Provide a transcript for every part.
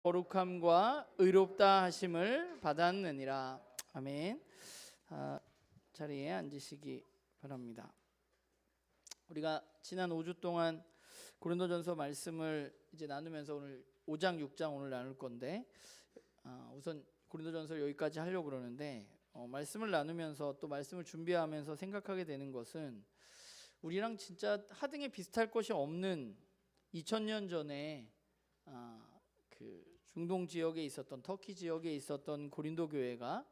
거룩함과 의롭다 하심을 받았느니라. 아멘. 자리에 앉으시기 바랍니다. 우리가 지난 5주 동안 고린도전서 말씀을 이제 나누면서 오늘 5장 6장 오늘 나눌 건데 우선 고린도전서를 여기까지 하려고 그러는데 말씀을 나누면서 또 말씀을 준비하면서 생각하게 되는 것은 우리랑 진짜 하등에 비슷할 것이 없는 2000년 전에 그 중동 지역에 있었던 터키 지역에 있었던 고린도 교회가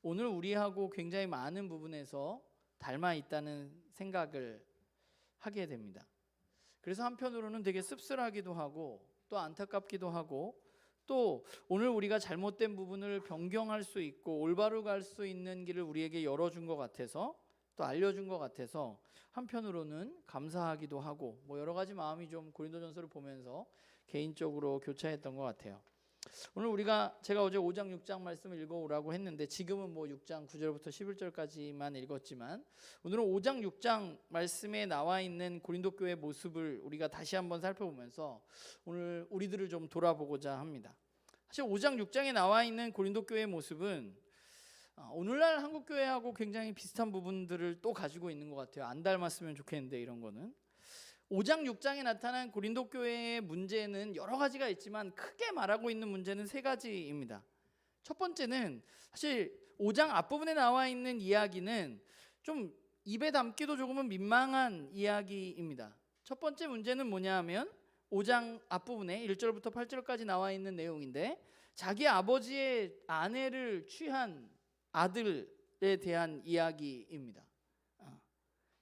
오늘 우리하고 굉장히 많은 부분에서 닮아 있다는 생각을 하게 됩니다. 그래서 한편으로는 되게 씁쓸하기도 하고 또 안타깝기도 하고 또 오늘 우리가 잘못된 부분을 변경할 수 있고 올바로 갈 수 있는 길을 우리에게 열어준 것 같아서 또 알려준 것 같아서 한편으로는 감사하기도 하고 여러 가지 마음이 좀 고린도전서를 보면서 개인적으로 교차했던 것 같아요. 오늘 제가 어제 5장 6장 말씀을 읽어오라고 했는데 지금은 6장 9절부터 11절까지만 읽었지만 오늘은 5장 6장 말씀에 나와 있는 고린도 교회의 모습을 우리가 다시 한번 살펴보면서 오늘 우리들을 좀 돌아보고자 합니다. 사실 5장 6장에 나와 있는 고린도 교회의 모습은 오늘날 한국 교회하고 굉장히 비슷한 부분들을 또 가지고 있는 것 같아요. 안 닮았으면 좋겠는데 이런 거는 5장 6장에 나타난 고린도 교회의 문제는 여러 가지가 있지만 크게 말하고 있는 문제는 세 가지입니다. 첫 번째는 사실 5장 앞부분에 나와 있는 이야기는 좀 입에 담기도 조금은 민망한 이야기입니다. 첫 번째 문제는 뭐냐 하면 5장 앞부분에 1절부터 8절까지 나와 있는 내용인데 자기 아버지의 아내를 취한 아들에 대한 이야기입니다.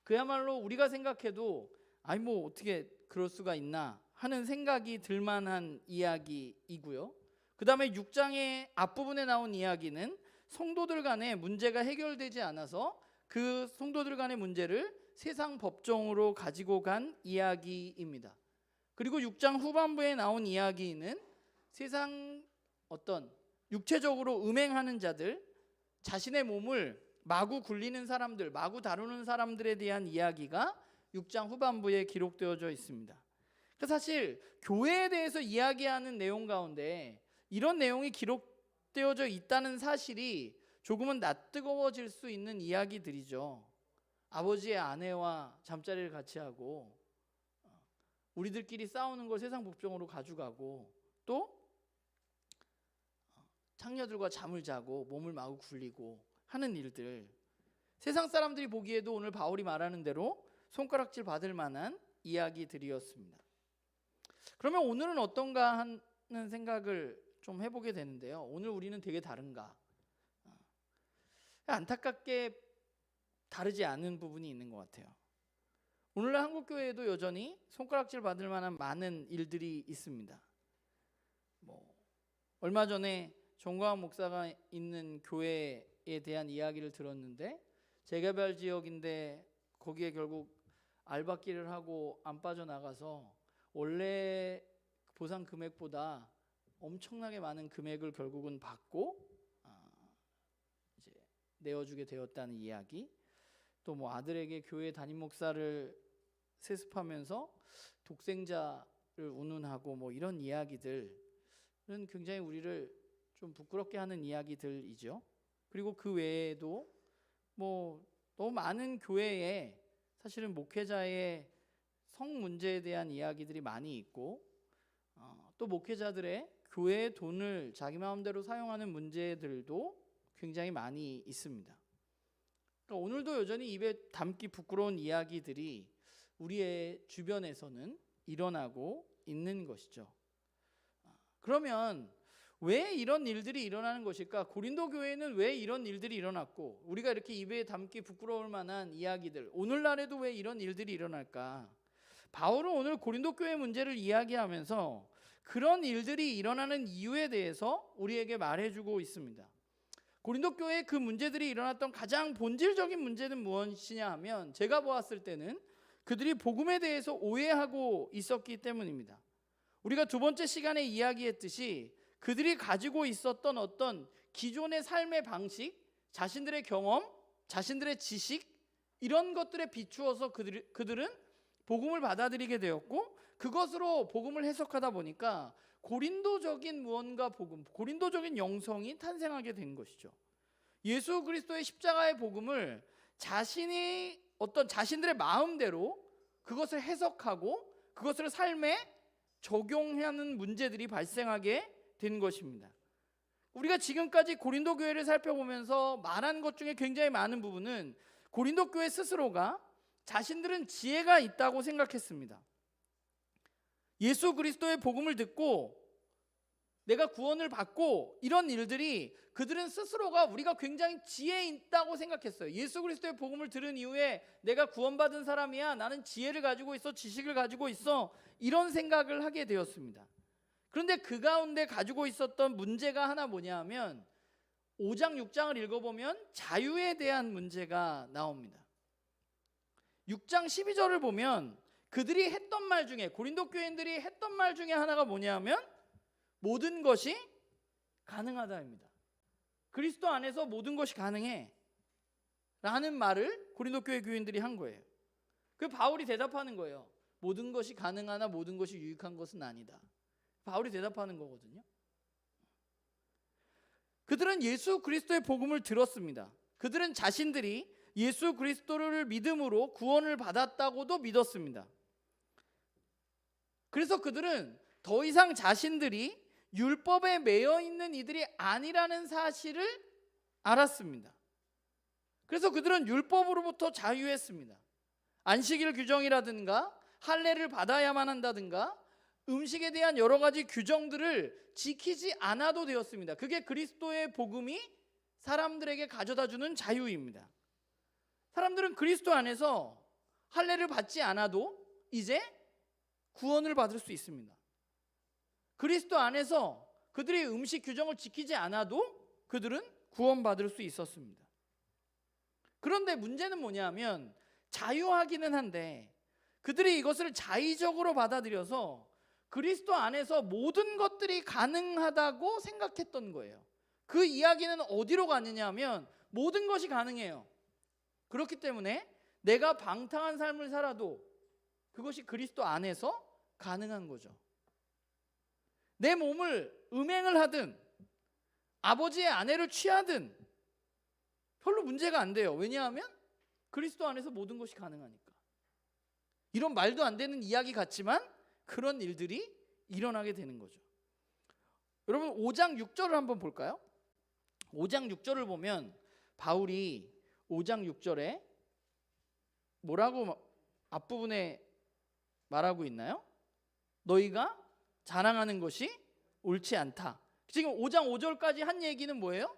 그야말로 우리가 생각해도 어떻게 그럴 수가 있나 하는 생각이 들만한 이야기이고요. 그 다음에 6장의 앞부분에 나온 이야기는 성도들 간의 문제가 해결되지 않아서 그 성도들 간의 문제를 세상 법정으로 가지고 간 이야기입니다. 그리고 6장 후반부에 나온 이야기는 세상 어떤 육체적으로 음행하는 자들, 자신의 몸을 마구 굴리는 사람들, 마구 다루는 사람들에 대한 이야기가 6장 후반부에 기록되어져 있습니다. 사실 교회에 대해서 이야기하는 내용 가운데 이런 내용이 기록되어져 있다는 사실이 조금은 낯뜨거워질 수 있는 이야기들이죠. 아버지의 아내와 잠자리를 같이 하고 우리들끼리 싸우는 걸 세상 법정으로 가져가고 또 창녀들과 잠을 자고 몸을 마구 굴리고 하는 일들, 세상 사람들이 보기에도 오늘 바울이 말하는 대로 손가락질 받을 만한 이야기들이었습니다. 그러면 오늘은 어떤가 하는 생각을 좀 해보게 되는데요. 오늘 우리는 되게 다른가? 안타깝게 다르지 않은 부분이 있는 것 같아요. 오늘날 한국교회에도 여전히 손가락질 받을 만한 많은 일들이 있습니다. 얼마 전에 정광 목사가 있는 교회에 대한 이야기를 들었는데 재개발 지역인데 거기에 결국 알박기를 하고 안 빠져나가서 원래 보상 금액보다 엄청나게 많은 금액을 결국은 받고 이제 내어주게 되었다는 이야기, 또 아들에게 교회 담임 목사를 세습하면서 독생자를 운운하고 이런 이야기들은 굉장히 우리를 좀 부끄럽게 하는 이야기들이죠. 그리고 그 외에도 너무 많은 교회에 사실은 목회자의 성 문제에 대한 이야기들이 많이 있고 또 목회자들의 교회의 돈을 자기 마음대로 사용하는 문제들도 굉장히 많이 있습니다. 그러니까 오늘도 여전히 입에 담기 부끄러운 이야기들이 우리의 주변에서는 일어나고 있는 것이죠. 그러면 왜 이런 일들이 일어나는 것일까? 고린도 교회는 왜 이런 일들이 일어났고 우리가 이렇게 입에 담기 부끄러울 만한 이야기들, 오늘날에도 왜 이런 일들이 일어날까? 바울은 오늘 고린도 교회 문제를 이야기하면서 그런 일들이 일어나는 이유에 대해서 우리에게 말해주고 있습니다. 고린도 교회의 그 문제들이 일어났던 가장 본질적인 문제는 무엇이냐 하면 제가 보았을 때는 그들이 복음에 대해서 오해하고 있었기 때문입니다. 우리가 두 번째 시간에 이야기했듯이 그들이 가지고 있었던 어떤 기존의 삶의 방식, 자신들의 경험, 자신들의 지식 이런 것들에 비추어서 그들은 복음을 받아들이게 되었고 그것으로 복음을 해석하다 보니까 고린도적인 무언가 복음, 고린도적인 영성이 탄생하게 된 것이죠. 예수 그리스도의 십자가의 복음을 자신들의 마음대로 그것을 해석하고 그것을 삶에 적용하는 문제들이 발생하게 된 것입니다. 우리가 지금까지 고린도 교회를 살펴보면서 말한 것 중에 굉장히 많은 부분은 고린도 교회 스스로가 자신들은 지혜가 있다고 생각했습니다. 예수 그리스도의 복음을 듣고 내가 구원을 받고 이런 일들이 그들은 스스로가 우리가 굉장히 지혜 있다고 생각했어요. 예수 그리스도의 복음을 들은 이후에 내가 구원받은 사람이야, 나는 지혜를 가지고 있어, 지식을 가지고 있어, 이런 생각을 하게 되었습니다. 그런데 그 가운데 가지고 있었던 문제가 하나 뭐냐 하면 5장 6장을 읽어보면 자유에 대한 문제가 나옵니다. 6장 12절을 보면 그들이 했던 말 중에, 고린도 교인들이 했던 말 중에 하나가 뭐냐 하면 모든 것이 가능하다입니다. 그리스도 안에서 모든 것이 가능해 라는 말을 고린도 교회 교인들이 한 거예요. 그 바울이 대답하는 거예요. 모든 것이 가능하나 모든 것이 유익한 것은 아니다. 바울이 대답하는 거거든요. 그들은 예수 그리스도의 복음을 들었습니다. 그들은 자신들이 예수 그리스도를 믿음으로 구원을 받았다고도 믿었습니다. 그래서 그들은 더 이상 자신들이 율법에 매여 있는 이들이 아니라는 사실을 알았습니다. 그래서 그들은 율법으로부터 자유했습니다. 안식일 규정이라든가 할례를 받아야만 한다든가 음식에 대한 여러 가지 규정들을 지키지 않아도 되었습니다. 그게 그리스도의 복음이 사람들에게 가져다주는 자유입니다. 사람들은 그리스도 안에서 할례를 받지 않아도 이제 구원을 받을 수 있습니다. 그리스도 안에서 그들이 음식 규정을 지키지 않아도 그들은 구원받을 수 있었습니다. 그런데 문제는 뭐냐면 자유하기는 한데 그들이 이것을 자의적으로 받아들여서 그리스도 안에서 모든 것들이 가능하다고 생각했던 거예요. 그 이야기는 어디로 가느냐 하면 모든 것이 가능해요. 그렇기 때문에 내가 방탕한 삶을 살아도 그것이 그리스도 안에서 가능한 거죠. 내 몸을 음행을 하든 아버지의 아내를 취하든 별로 문제가 안 돼요. 왜냐하면 그리스도 안에서 모든 것이 가능하니까. 이런 말도 안 되는 이야기 같지만 그런 일들이 일어나게 되는 거죠. 여러분 5장 6절을 한번 볼까요? 5장 6절을 보면 바울이 5장 6절에 뭐라고 앞부분에 말하고 있나요? 너희가 자랑하는 것이 옳지 않다. 지금 5장 5절까지 한 얘기는 뭐예요?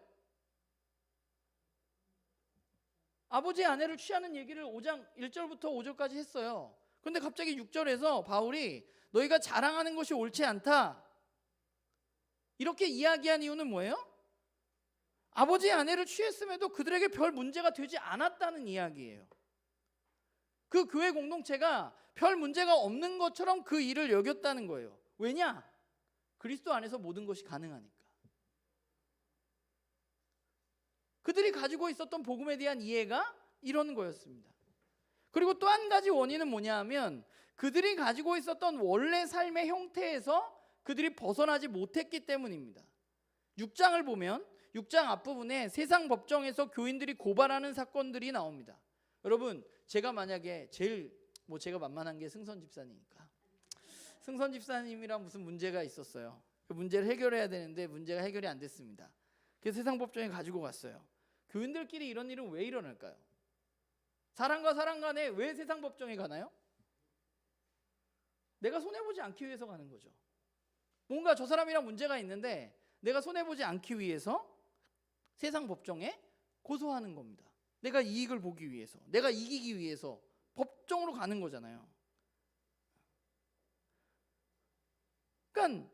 아버지의 아내를 취하는 얘기를 5장 1절부터 5절까지 했어요. 그런데 갑자기 6절에서 바울이 너희가 자랑하는 것이 옳지 않다 이렇게 이야기한 이유는 뭐예요? 아버지의 아내를 취했음에도 그들에게 별 문제가 되지 않았다는 이야기예요. 그 교회 공동체가 별 문제가 없는 것처럼 그 일을 여겼다는 거예요. 왜냐? 그리스도 안에서 모든 것이 가능하니까. 그들이 가지고 있었던 복음에 대한 이해가 이런 거였습니다. 그리고 또 한 가지 원인은 뭐냐 하면 그들이 가지고 있었던 원래 삶의 형태에서 그들이 벗어나지 못했기 때문입니다. 6장을 보면 6장 앞부분에 세상 법정에서 교인들이 고발하는 사건들이 나옵니다. 여러분 제가 만약에 제가 만만한 게 승선 집사니까 승선 집사님이랑 무슨 문제가 있었어요. 그 문제를 해결해야 되는데 문제가 해결이 안 됐습니다. 그래서 세상 법정에 가지고 갔어요. 교인들끼리 이런 일은 왜 일어날까요? 사람과 사람 간에 왜 세상 법정에 가나요? 내가 손해보지 않기 위해서 가는 거죠. 뭔가 저 사람이랑 문제가 있는데 내가 손해보지 않기 위해서 세상 법정에 고소하는 겁니다. 내가 이익을 보기 위해서, 내가 이기기 위해서 법정으로 가는 거잖아요. 그러니까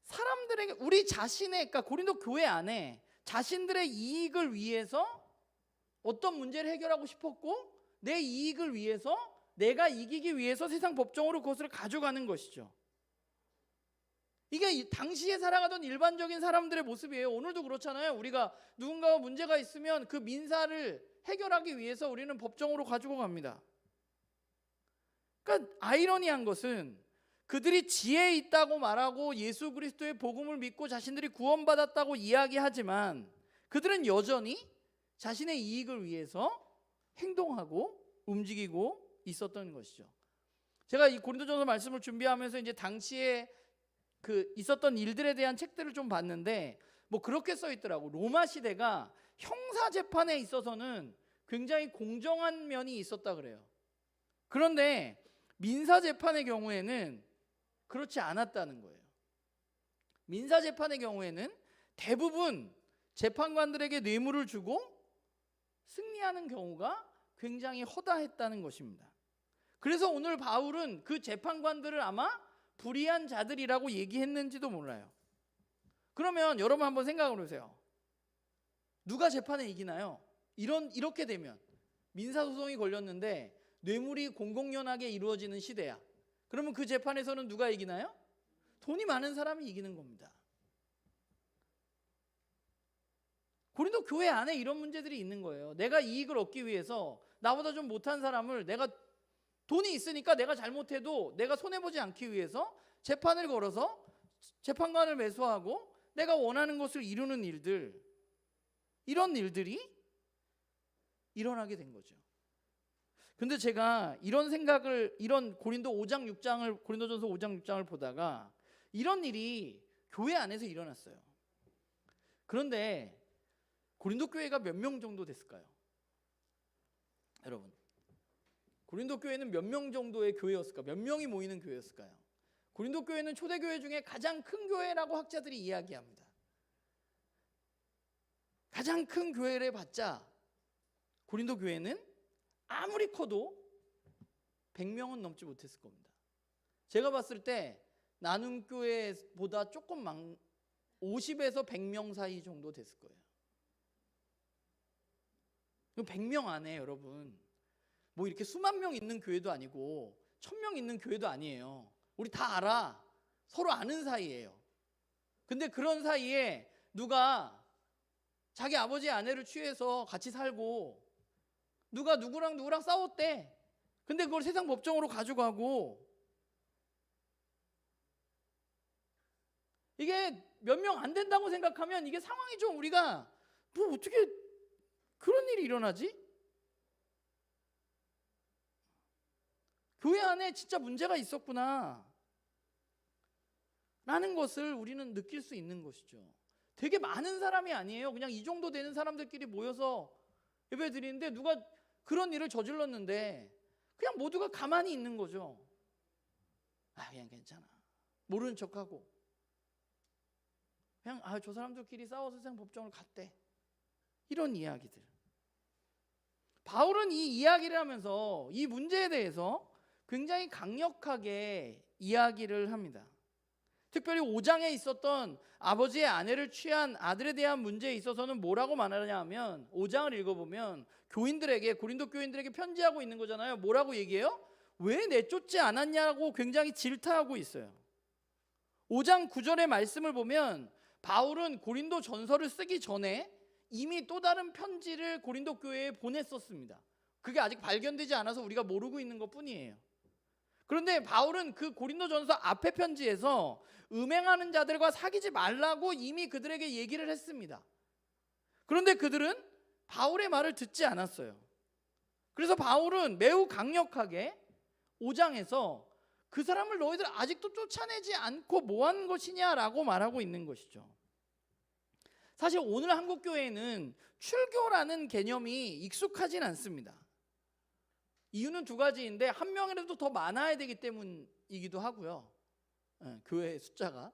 사람들에게 우리 자신의, 그러니까 고린도 교회 안에 자신들의 이익을 위해서 어떤 문제를 해결하고 싶었고 내 이익을 위해서 내가 이기기 위해서 세상 법정으로 그것을 가져가는 것이죠. 이게 당시에 살아가던 일반적인 사람들의 모습이에요. 오늘도 그렇잖아요. 우리가 누군가와 문제가 있으면 그 민사를 해결하기 위해서 우리는 법정으로 가지고 갑니다. 그러니까 아이러니한 것은 그들이 지혜 있다고 말하고 예수 그리스도의 복음을 믿고 자신들이 구원받았다고 이야기하지만 그들은 여전히 자신의 이익을 위해서 행동하고 움직이고 있었던 것이죠. 제가 이 고린도전서 말씀을 준비하면서 이제 당시에 그 있었던 일들에 대한 책들을 좀 봤는데 뭐 그렇게 써 있더라고. 로마 시대가 형사 재판에 있어서는 굉장히 공정한 면이 있었다 그래요. 그런데 민사 재판의 경우에는 그렇지 않았다는 거예요. 민사 재판의 경우에는 대부분 재판관들에게 뇌물을 주고 승리하는 경우가 굉장히 허다했다는 것입니다. 그래서 오늘 바울은 그 재판관들을 아마 불의한 자들이라고 얘기했는지도 몰라요. 그러면 여러분 한번 생각을 해보세요. 누가 재판에 이기나요? 이렇게 되면 민사소송이 걸렸는데 뇌물이 공공연하게 이루어지는 시대야. 그러면 그 재판에서는 누가 이기나요? 돈이 많은 사람이 이기는 겁니다. 고린도 교회 안에 이런 문제들이 있는 거예요. 내가 이익을 얻기 위해서 나보다 좀 못한 사람을, 내가 돈이 있으니까 내가 잘못해도 내가 손해보지 않기 위해서 재판을 걸어서 재판관을 매수하고 내가 원하는 것을 이루는 일들, 이런 일들이 일어나게 된 거죠. 근데 제가 이런 생각을, 이런 고린도전서 5장 6장을 보다가 이런 일이 교회 안에서 일어났어요. 그런데 고린도 교회가 몇 명 정도 됐을까요? 여러분, 고린도 교회는 몇 명 정도의 교회였을까? 몇 명이 모이는 교회였을까요? 고린도 교회는 초대교회 중에 가장 큰 교회라고 학자들이 이야기합니다. 가장 큰 교회를 해봤자 고린도 교회는 아무리 커도 100명은 넘지 못했을 겁니다. 제가 봤을 때 나눔교회보다 조금 50에서 100명 사이 정도 됐을 거예요. 100명 안에 여러분 뭐 이렇게 수만 명 있는 교회도 아니고 1000명 있는 교회도 아니에요. 우리 다 알아. 서로 아는 사이예요. 근데 그런 사이에 누가 자기 아버지의 아내를 취해서 같이 살고 누가 누구랑 싸웠대. 근데 그걸 세상 법정으로 가져가고, 이게 몇 명 안 된다고 생각하면 이게 상황이 좀 우리가 뭐 어떻게 그런 일이 일어나지? 교회 안에 진짜 문제가 있었구나 라는 것을 우리는 느낄 수 있는 것이죠. 되게 많은 사람이 아니에요. 그냥 이 정도 되는 사람들끼리 모여서 예배 드리는데 누가 그런 일을 저질렀는데 그냥 모두가 가만히 있는 거죠. 그냥 괜찮아. 모르는 척하고 그냥 저 사람들끼리 싸워서 세상 법정을 갔대. 이런 이야기들. 바울은 이 이야기를 하면서 이 문제에 대해서 굉장히 강력하게 이야기를 합니다. 특별히 5장에 있었던 아버지의 아내를 취한 아들에 대한 문제에 있어서는 뭐라고 말하냐 하면 5장을 읽어보면 교인들에게, 고린도 교인들에게 편지하고 있는 거잖아요. 뭐라고 얘기해요? 왜 내쫓지 않았냐고 굉장히 질타하고 있어요. 5장 9절의 말씀을 보면 바울은 고린도 전서를 쓰기 전에 이미 또 다른 편지를 고린도 교회에 보냈었습니다. 그게 아직 발견되지 않아서 우리가 모르고 있는 것뿐이에요. 그런데 바울은 그 고린도전서 앞에 편지에서 음행하는 자들과 사귀지 말라고 이미 그들에게 얘기를 했습니다. 그런데 그들은 바울의 말을 듣지 않았어요. 그래서 바울은 매우 강력하게 5장에서 그 사람을 너희들 아직도 쫓아내지 않고 뭐 한 것이냐라고 말하고 있는 것이죠. 사실 오늘 한국 교회는 출교라는 개념이 익숙하진 않습니다. 이유는 두 가지인데 한 명이라도 더 많아야 되기 때문이기도 하고요. 교회 숫자가.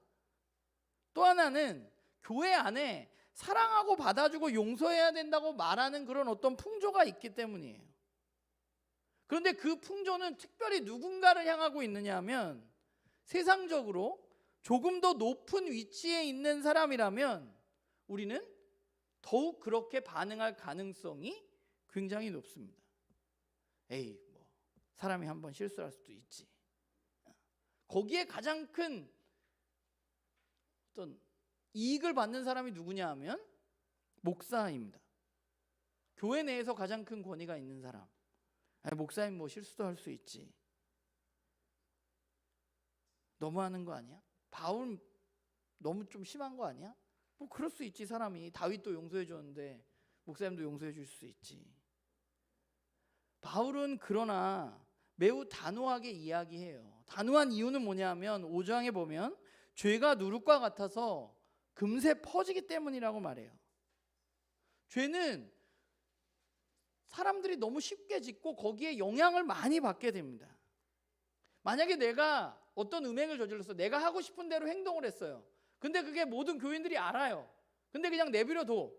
또 하나는 교회 안에 사랑하고 받아주고 용서해야 된다고 말하는 그런 어떤 풍조가 있기 때문이에요. 그런데 그 풍조는 특별히 누군가를 향하고 있느냐 하면 세상적으로 조금 더 높은 위치에 있는 사람이라면 우리는 더욱 그렇게 반응할 가능성이 굉장히 높습니다. 에이, 뭐 사람이 한번 실수할 수도 있지. 거기에 가장 큰 어떤 이익을 받는 사람이 누구냐 하면 목사입니다. 교회 내에서 가장 큰 권위가 있는 사람. 목사님 뭐 실수도 할 수 있지. 너무하는 거 아니야? 바울 너무 좀 심한 거 아니야? 뭐 그럴 수 있지. 사람이 다윗도 용서해 줬는데 목사님도 용서해 줄 수 있지. 바울은 그러나 매우 단호하게 이야기해요. 단호한 이유는 뭐냐면 5장에 보면 죄가 누룩과 같아서 금세 퍼지기 때문이라고 말해요. 죄는 사람들이 너무 쉽게 짓고 거기에 영향을 많이 받게 됩니다. 만약에 내가 어떤 음행을 저질렀어. 내가 하고 싶은 대로 행동을 했어요. 근데 그게 모든 교인들이 알아요. 근데 그냥 내버려둬.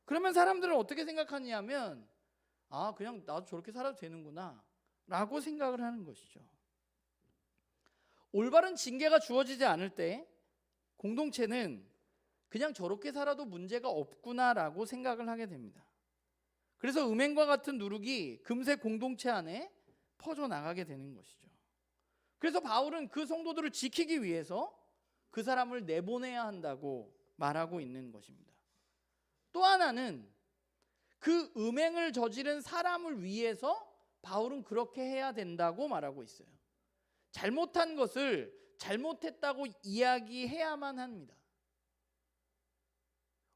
그러면 사람들은 어떻게 생각하냐면 아, 그냥 나도 저렇게 살아도 되는구나 라고 생각을 하는 것이죠. 올바른 징계가 주어지지 않을 때 공동체는 그냥 저렇게 살아도 문제가 없구나라고 생각을 하게 됩니다. 그래서 음행과 같은 누룩이 금세 공동체 안에 퍼져나가게 되는 것이죠. 그래서 바울은 그 성도들을 지키기 위해서 그 사람을 내보내야 한다고 말하고 있는 것입니다. 또 하나는 그 음행을 저지른 사람을 위해서 바울은 그렇게 해야 된다고 말하고 있어요. 잘못한 것을 잘못했다고 이야기해야만 합니다.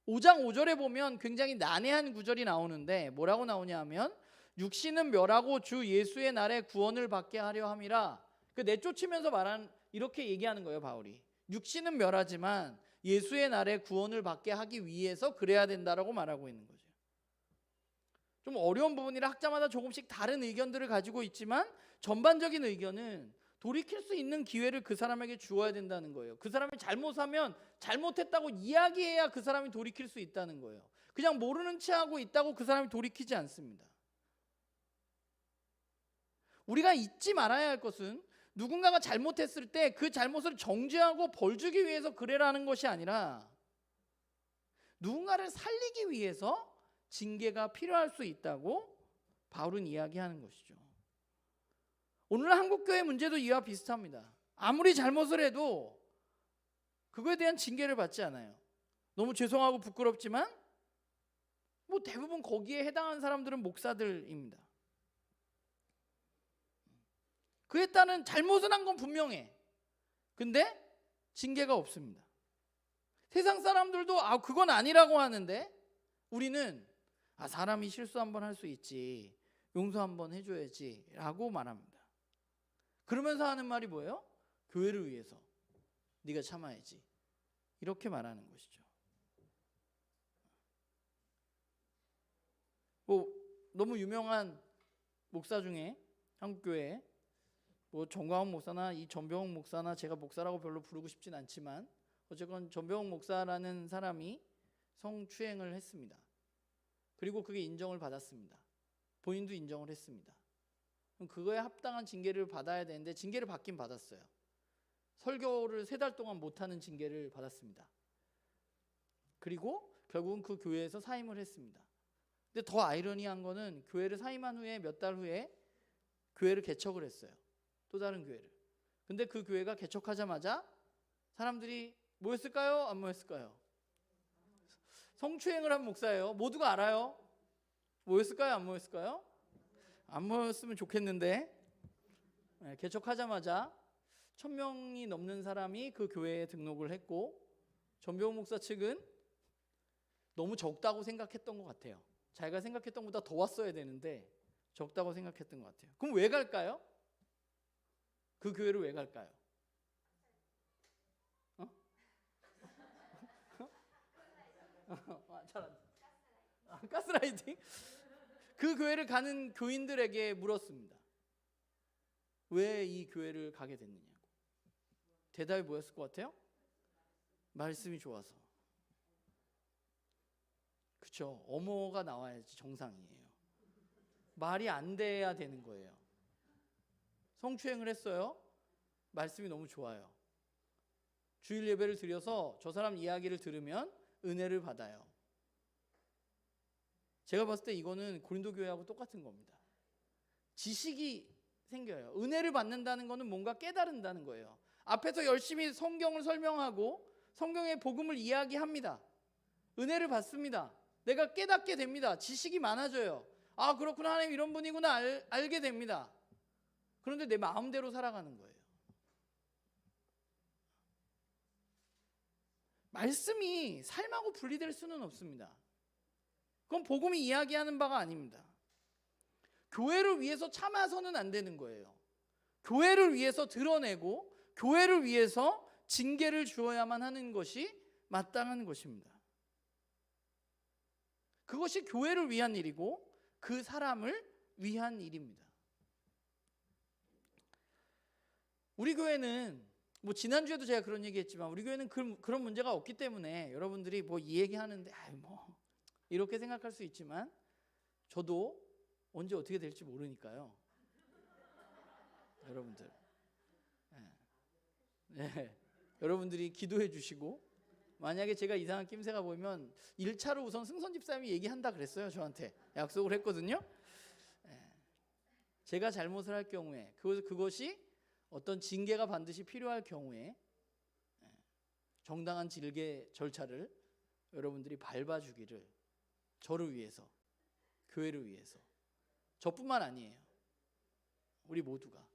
5장 5절에 보면 굉장히 난해한 구절이 나오는데 뭐라고 나오냐 하면 육신은 멸하고 주 예수의 날에 구원을 받게 하려 함이라. 그 내쫓으면서 말한 이렇게 얘기하는 거예요. 바울이 육신은 멸하지만 예수의 날에 구원을 받게 하기 위해서 그래야 된다라고 말하고 있는 거죠. 좀 어려운 부분이라 학자마다 조금씩 다른 의견들을 가지고 있지만 전반적인 의견은 돌이킬 수 있는 기회를 그 사람에게 주어야 된다는 거예요. 그 사람이 잘못하면 잘못했다고 이야기해야 그 사람이 돌이킬 수 있다는 거예요. 그냥 모르는 채 하고 있다고 그 사람이 돌이키지 않습니다. 우리가 잊지 말아야 할 것은 누군가가 잘못했을 때 그 잘못을 정죄하고 벌 주기 위해서 그래라는 것이 아니라 누군가를 살리기 위해서 징계가 필요할 수 있다고 바울은 이야기하는 것이죠. 오늘 한국교회 문제도 이와 비슷합니다. 아무리 잘못을 해도 그거에 대한 징계를 받지 않아요. 너무 죄송하고 부끄럽지만 뭐 대부분 거기에 해당하는 사람들은 목사들입니다. 그에 따른 잘못을 한 건 분명해. 근데 징계가 없습니다. 세상 사람들도 그건 아니라고 하는데 우리는 사람이 실수 한번 할 수 있지, 용서 한번 해줘야지 라고 말합니다. 그러면서 하는 말이 뭐예요? 교회를 위해서 네가 참아야지, 이렇게 말하는 것이죠. 뭐 너무 유명한 목사 중에 한국교회 정광훈 목사나 이 전병욱 목사나, 제가 목사라고 별로 부르고 싶진 않지만 어쨌건 전병욱 목사라는 사람이 성추행을 했습니다. 그리고 그게 인정을 받았습니다. 본인도 인정을 했습니다. 그럼 그거에 합당한 징계를 받아야 되는데 징계를 받긴 받았어요. 설교를 3달 동안 못하는 징계를 받았습니다. 그리고 결국은 그 교회에서 사임을 했습니다. 근데 더 아이러니한 거는 교회를 사임한 후에 몇 달 후에 교회를 개척을 했어요. 또 다른 교회를. 근데 그 교회가 개척하자마자 사람들이 모였을까요? 안 모였을까요? 성추행을 한 목사예요. 모두가 알아요. 모였을까요? 안 모였을까요? 안 모였으면 좋겠는데 개척하자마자 1000명이 넘는 사람이 그 교회에 등록을 했고 전병욱 목사 측은 너무 적다고 생각했던 것 같아요. 자기가 생각했던 것보다 더 왔어야 되는데 적다고 생각했던 것 같아요. 그럼 왜 갈까요? 그 교회를 왜 갈까요? 잘한다. 가스라이팅? 그 교회를 가는 교인들에게 물었습니다. 왜 이 교회를 가게 됐느냐고. 대답이 뭐였을 것 같아요? 말씀이 좋아서. 그렇죠. 어머가 나와야지 정상이에요. 말이 안 돼야 되는 거예요. 성추행을 했어요. 말씀이 너무 좋아요. 주일 예배를 드려서 저 사람 이야기를 들으면 은혜를 받아요. 제가 봤을 때 이거는 고린도 교회하고 똑같은 겁니다. 지식이 생겨요. 은혜를 받는다는 거는 뭔가 깨달은다는 거예요. 앞에서 열심히 성경을 설명하고 성경의 복음을 이야기합니다. 은혜를 받습니다. 내가 깨닫게 됩니다. 지식이 많아져요. 그렇구나, 하나님 이런 분이구나 알게 됩니다. 그런데 내 마음대로 살아가는 거예요. 말씀이 삶하고 분리될 수는 없습니다. 그건 복음이 이야기하는 바가 아닙니다. 교회를 위해서 참아서는 안 되는 거예요. 교회를 위해서 드러내고 교회를 위해서 징계를 주어야만 하는 것이 마땅한 것입니다. 그것이 교회를 위한 일이고 그 사람을 위한 일입니다. 우리 교회는 지난주에도 제가 그런 얘기했지만 우리 교회는 그런 문제가 없기 때문에 여러분들이 이 얘기하는데 이렇게 생각할 수 있지만 저도 언제 어떻게 될지 모르니까요. 여러분들 여러분들이 기도해 주시고, 만약에 제가 이상한 낌새가 보이면 1차로 우선 승선 집사님이 얘기한다 그랬어요. 저한테 약속을 했거든요. 제가 잘못을 할 경우에 그것이 어떤 징계가 반드시 필요할 경우에 정당한 징계 절차를 여러분들이 밟아주기를, 저를 위해서, 교회를 위해서, 저뿐만 아니에요. 우리 모두가.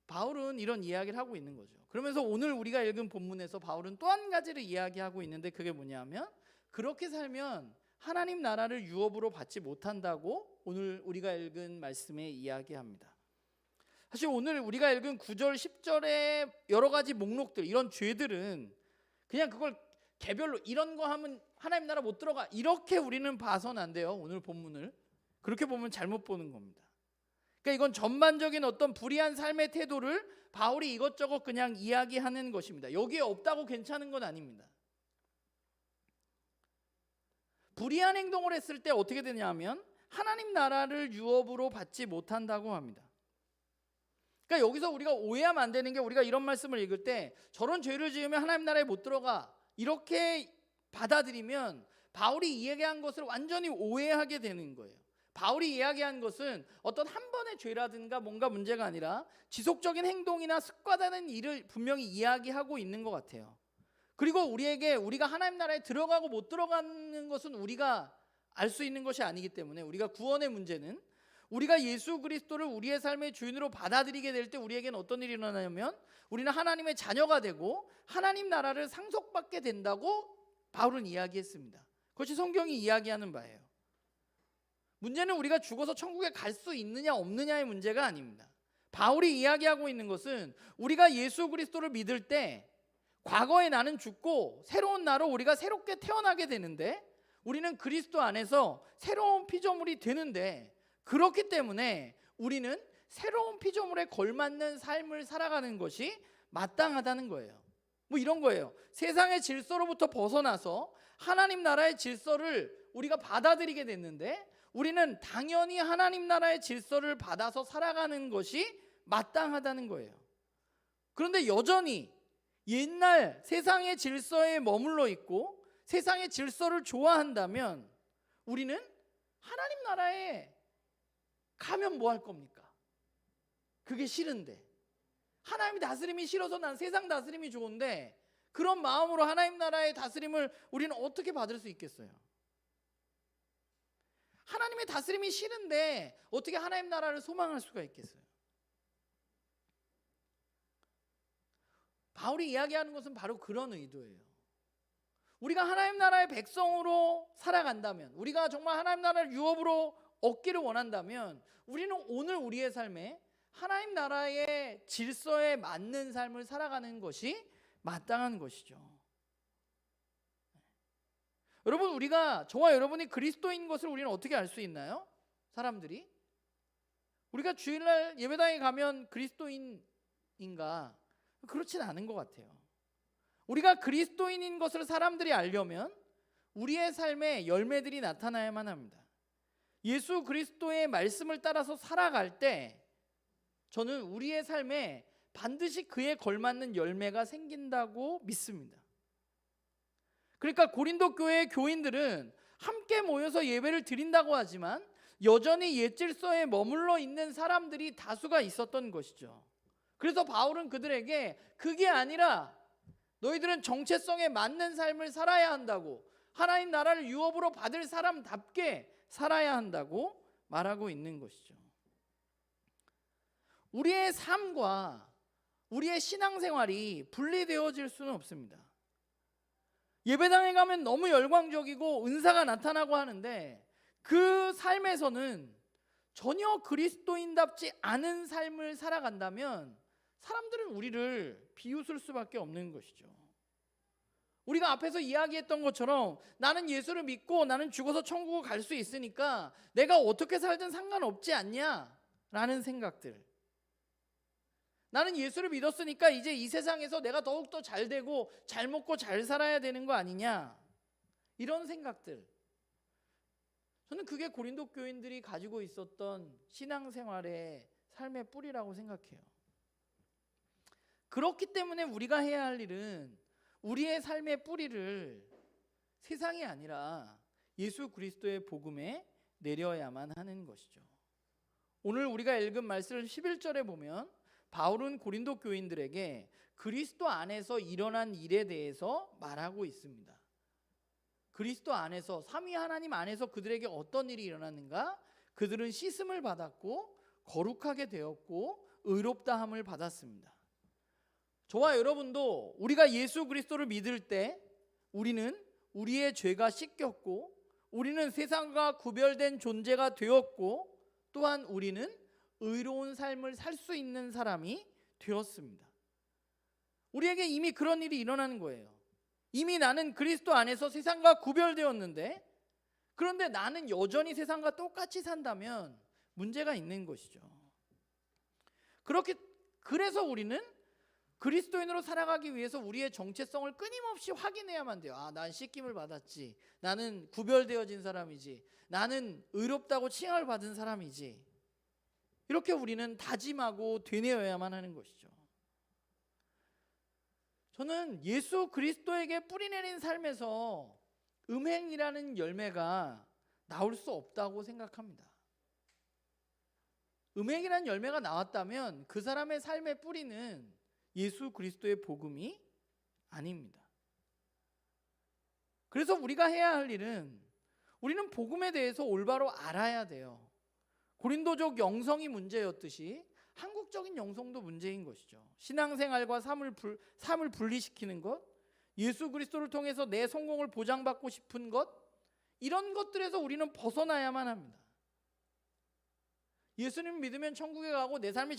바울은 이런 이야기를 하고 있는 거죠. 그러면서 오늘 우리가 읽은 본문에서 바울은 또 한 가지를 이야기하고 있는데, 그게 뭐냐면 그렇게 살면 하나님 나라를 유업으로 받지 못한다고 오늘 우리가 읽은 말씀에 이야기합니다. 사실 오늘 우리가 읽은 9절 10절의 여러 가지 목록들, 이런 죄들은 그냥 그걸 개별로 이런 거 하면 하나님 나라 못 들어가, 이렇게 우리는 봐서는 안 돼요. 오늘 본문을 그렇게 보면 잘못 보는 겁니다. 그러니까 이건 전반적인 어떤 불의한 삶의 태도를 바울이 이것저것 그냥 이야기하는 것입니다. 여기에 없다고 괜찮은 건 아닙니다. 불의한 행동을 했을 때 어떻게 되냐면 하나님 나라를 유업으로 받지 못한다고 합니다. 그러니까 여기서 우리가 오해하면 안 되는 게, 우리가 이런 말씀을 읽을 때 저런 죄를 지으면 하나님 나라에 못 들어가, 이렇게 받아들이면 바울이 이야기한 것을 완전히 오해하게 되는 거예요. 바울이 이야기한 것은 어떤 한 번의 죄라든가 뭔가 문제가 아니라 지속적인 행동이나 습관하는 일을 분명히 이야기하고 있는 것 같아요. 그리고 우리가 하나님 나라에 들어가고 못 들어가는 것은 우리가 알 수 있는 것이 아니기 때문에, 우리가 구원의 문제는 우리가 예수 그리스도를 우리의 삶의 주인으로 받아들이게 될 때 우리에게는 어떤 일이 일어나냐면 우리는 하나님의 자녀가 되고 하나님 나라를 상속받게 된다고 바울은 이야기했습니다. 그것이 성경이 이야기하는 바예요. 문제는 우리가 죽어서 천국에 갈 수 있느냐 없느냐의 문제가 아닙니다. 바울이 이야기하고 있는 것은 우리가 예수 그리스도를 믿을 때 과거의 나는 죽고 새로운 나로 우리가 새롭게 태어나게 되는데, 우리는 그리스도 안에서 새로운 피조물이 되는데, 그렇기 때문에 우리는 새로운 피조물에 걸맞는 삶을 살아가는 것이 마땅하다는 거예요. 이런 거예요. 세상의 질서로부터 벗어나서 하나님 나라의 질서를 우리가 받아들이게 됐는데, 우리는 당연히 하나님 나라의 질서를 받아서 살아가는 것이 마땅하다는 거예요. 그런데 여전히 옛날 세상의 질서에 머물러 있고 세상의 질서를 좋아한다면 우리는 하나님 나라에 가면 뭐 할 겁니까? 그게 싫은데, 하나님의 다스림이 싫어서 난 세상 다스림이 좋은데, 그런 마음으로 하나님 나라의 다스림을 우리는 어떻게 받을 수 있겠어요? 하나님의 다스림이 싫은데 어떻게 하나님 나라를 소망할 수가 있겠어요? 바울이 이야기하는 것은 바로 그런 의도예요. 우리가 하나님 나라의 백성으로 살아간다면, 우리가 정말 하나님 나라를 유업으로 얻기를 원한다면, 우리는 오늘 우리의 삶에 하나님 나라의 질서에 맞는 삶을 살아가는 것이 마땅한 것이죠. 여러분, 저와 여러분이 그리스도인 것을 우리는 어떻게 알 수 있나요? 사람들이 우리가 주일날 예배당에 가면 그리스도인인가? 그렇진 않은 것 같아요. 우리가 그리스도인인 것을 사람들이 알려면 우리의 삶에 열매들이 나타나야만 합니다. 예수 그리스도의 말씀을 따라서 살아갈 때 저는 우리의 삶에 반드시 그에 걸맞는 열매가 생긴다고 믿습니다. 그러니까 고린도 교회의 교인들은 함께 모여서 예배를 드린다고 하지만 여전히 옛 질서에 머물러 있는 사람들이 다수가 있었던 것이죠. 그래서 바울은 그들에게 그게 아니라 너희들은 정체성에 맞는 삶을 살아야 한다고, 하나님 나라를 유업으로 받을 사람답게 살아야 한다고 말하고 있는 것이죠. 우리의 삶과 우리의 신앙생활이 분리되어질 수는 없습니다. 예배당에 가면 너무 열광적이고 은사가 나타나고 하는데 그 삶에서는 전혀 그리스도인답지 않은 삶을 살아간다면 사람들은 우리를 비웃을 수밖에 없는 것이죠. 우리가 앞에서 이야기했던 것처럼 나는 예수를 믿고 나는 죽어서 천국을 갈 수 있으니까 내가 어떻게 살든 상관없지 않냐 라는 생각들, 나는 예수를 믿었으니까 이제 이 세상에서 내가 더욱더 잘 되고 잘 먹고 잘 살아야 되는 거 아니냐, 이런 생각들, 저는 그게 고린도 교인들이 가지고 있었던 신앙생활의 삶의 뿌리라고 생각해요. 그렇기 때문에 우리가 해야 할 일은 우리의 삶의 뿌리를 세상이 아니라 예수 그리스도의 복음에 내려야만 하는 것이죠. 오늘 우리가 읽은 말씀 11절에 보면 바울은 고린도 교인들에게 그리스도 안에서 일어난 일에 대해서 말하고 있습니다. 그리스도 안에서, 삼위 하나님 안에서 그들에게 어떤 일이 일어났는가? 그들은 씻음을 받았고 거룩하게 되었고 의롭다함을 받았습니다. 저와 여러분도 우리가 예수 그리스도를 믿을 때 우리는 우리의 죄가 씻겼고 우리는 세상과 구별된 존재가 되었고 또한 우리는 의로운 삶을 살 수 있는 사람이 되었습니다. 우리에게 이미 그런 일이 일어나는 거예요. 이미 나는 그리스도 안에서 세상과 구별되었는데, 그런데 나는 여전히 세상과 똑같이 산다면 문제가 있는 것이죠. 그래서 우리는 그리스도인으로 살아가기 위해서 우리의 정체성을 끊임없이 확인해야만 돼요. 아, 난 씻김을 받았지, 나는 구별되어진 사람이지, 나는 의롭다고 칭함을 받은 사람이지, 이렇게 우리는 다짐하고 되뇌어야만 하는 것이죠. 저는 예수 그리스도에게 뿌리내린 삶에서 음행이라는 열매가 나올 수 없다고 생각합니다. 음행이라는 열매가 나왔다면 그 사람의 삶의 뿌리는 예수 그리스도의 복음이 아닙니다. 그래서 우리가 해야 할 일은, 우리는 복음에 대해서 올바로 알아야 돼요. 고린도적 영성이 문제였듯이 한국적인 영성도 문제인 것이죠. 신앙생활과 삶을 분리시키는 것, 예수 그리스도를 통해서 내 성공을 보장받고 싶은 것, 이런 것들에서 우리는 벗어나야만 합니다. 예수님 믿으면 천국에 가고 내 삶이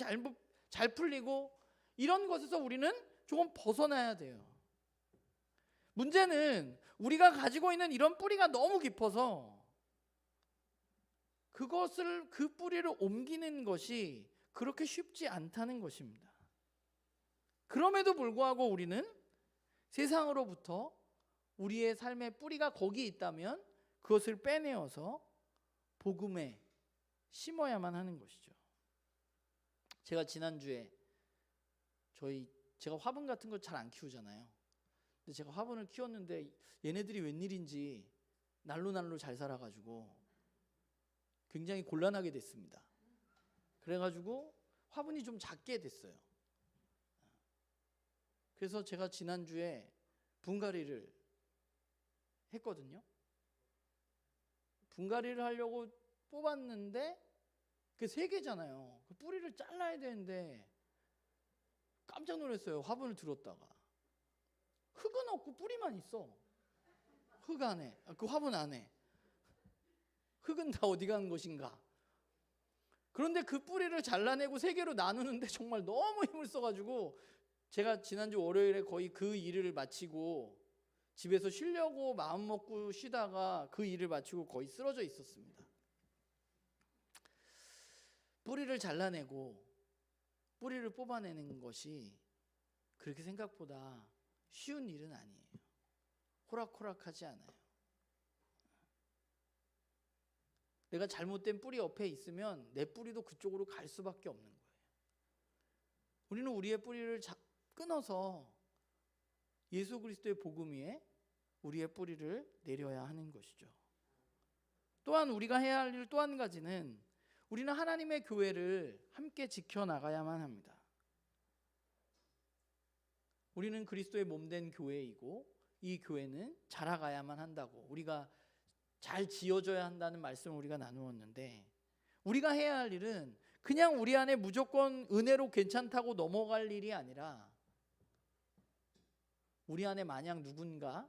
잘 풀리고 이런 것에서 우리는 조금 벗어나야 돼요. 문제는 우리가 가지고 있는 이런 뿌리가 너무 깊어서 그 뿌리를 옮기는 것이 그렇게 쉽지 않다는 것입니다. 그럼에도 불구하고 우리는 세상으로부터 우리의 삶의 뿌리가 거기 있다면 그것을 빼내어서 복음에 심어야만 하는 것이죠. 제가 지난주에 제가 화분 같은 거 잘 안 키우잖아요. 근데 제가 화분을 키웠는데 얘네들이 웬일인지 날로 잘 살아가지고 굉장히 곤란하게 됐습니다. 그래가지고 화분이 좀 작게 됐어요. 그래서 제가 지난주에 분갈이를 했거든요. 분갈이를 하려고 뽑았는데 그게 3개잖아요. 그 뿌리를 잘라야 되는데 깜짝 놀랐어요. 화분을 들었다가 흙은 없고 뿌리만 있어. 흙 안에, 그 화분 안에 흙은 다 어디 간 것인가. 그런데 그 뿌리를 잘라내고 3개로 나누는데 정말 너무 힘을 써가지고 제가 지난주 월요일에 거의 그 일을 마치고 집에서 쉬려고 마음 먹고 쉬다가 그 일을 마치고 거의 쓰러져 있었습니다. 뿌리를 잘라내고 뿌리를 뽑아내는 것이 그렇게 생각보다 쉬운 일은 아니에요. 호락호락하지 않아요. 내가 잘못된 뿌리 옆에 있으면 내 뿌리도 그쪽으로 갈 수밖에 없는 거예요. 우리는 우리의 뿌리를 끊어서 예수 그리스도의 복음 위에 우리의 뿌리를 내려야 하는 것이죠. 또한 우리가 해야 할 일 또 한 가지는 우리는 하나님의 교회를 함께 지켜나가야만 합니다. 우리는 그리스도의 몸된 교회이고 이 교회는 자라가야만 한다고, 우리가 잘 지어져야 한다는 말씀을 우리가 나누었는데, 우리가 해야 할 일은 그냥 우리 안에 무조건 은혜로 괜찮다고 넘어갈 일이 아니라 우리 안에 만약 누군가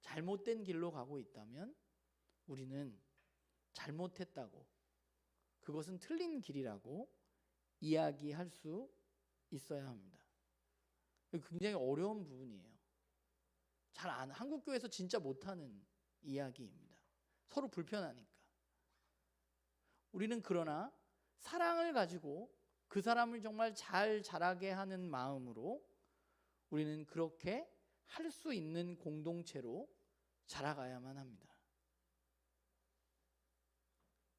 잘못된 길로 가고 있다면 우리는 잘못했다고, 그것은 틀린 길이라고 이야기할 수 있어야 합니다. 굉장히 어려운 부분이에요. 한국 교회에서 진짜 못하는 이야기입니다. 서로 불편하니까. 우리는 그러나 사랑을 가지고 그 사람을 정말 잘 자라게 하는 마음으로 우리는 그렇게 할 수 있는 공동체로 자라가야만 합니다.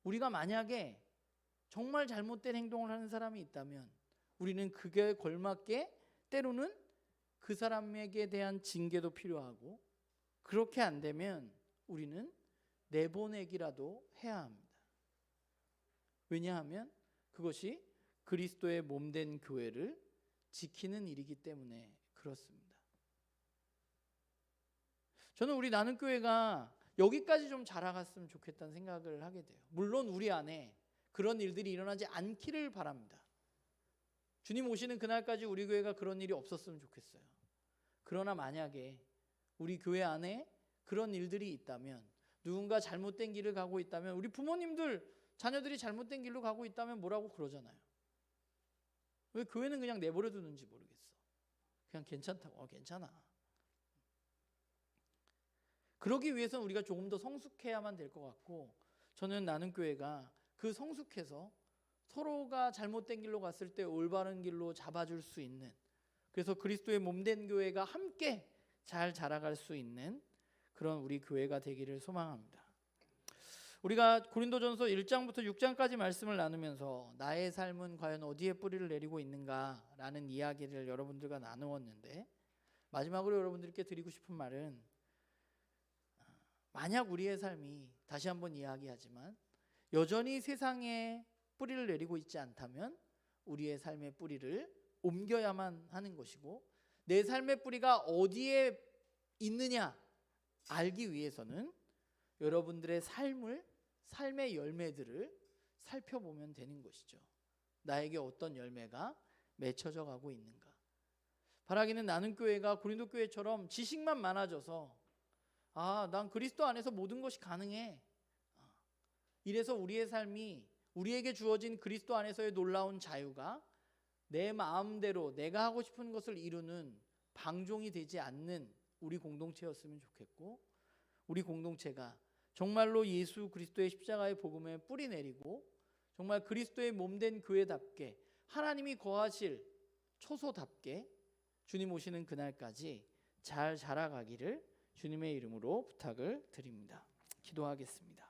우리가 만약에 정말 잘못된 행동을 하는 사람이 있다면 우리는 그게 걸맞게 때로는 그 사람에게 대한 징계도 필요하고, 그렇게 안 되면 우리는 내보내기라도 해야 합니다. 왜냐하면 그것이 그리스도의 몸된 교회를 지키는 일이기 때문에 그렇습니다. 저는 우리 나눔교회가 여기까지 좀 자라갔으면 좋겠다는 생각을 하게 돼요. 물론 우리 안에 그런 일들이 일어나지 않기를 바랍니다. 주님 오시는 그날까지 우리 교회가 그런 일이 없었으면 좋겠어요. 그러나 만약에 우리 교회 안에 그런 일들이 있다면, 누군가 잘못된 길을 가고 있다면, 우리 부모님들 자녀들이 잘못된 길로 가고 있다면 뭐라고 그러잖아요. 왜 교회는 그냥 내버려 두는지 모르겠어. 그냥 괜찮다고. 괜찮아. 그러기 위해서는 우리가 조금 더 성숙해야만 될 것 같고, 저는 나눔교회가 그 성숙해서 서로가 잘못된 길로 갔을 때 올바른 길로 잡아줄 수 있는, 그래서 그리스도의 몸된 교회가 함께 잘 자라갈 수 있는 그런 우리 교회가 되기를 소망합니다. 우리가 고린도전서 1장부터 6장까지 말씀을 나누면서 나의 삶은 과연 어디에 뿌리를 내리고 있는가라는 이야기를 여러분들과 나누었는데, 마지막으로 여러분들께 드리고 싶은 말은, 만약 우리의 삶이, 다시 한번 이야기하지만, 여전히 세상에 뿌리를 내리고 있지 않다면 우리의 삶의 뿌리를 옮겨야만 하는 것이고, 내 삶의 뿌리가 어디에 있느냐 알기 위해서는 여러분들의 삶의 열매들을 살펴보면 되는 것이죠. 나에게 어떤 열매가 맺혀져 가고 있는가. 바라기는 나눔교회가 고린도 교회처럼 지식만 많아져서 난 그리스도 안에서 모든 것이 가능해, 이래서 우리의 삶이, 우리에게 주어진 그리스도 안에서의 놀라운 자유가 내 마음대로 내가 하고 싶은 것을 이루는 방종이 되지 않는 우리 공동체였으면 좋겠고, 우리 공동체가 정말로 예수 그리스도의 십자가의 복음에 뿌리 내리고 정말 그리스도의 몸된 교회답게, 하나님이 거하실 초소답게 주님 오시는 그날까지 잘 자라가기를 주님의 이름으로 부탁을 드립니다. 기도하겠습니다.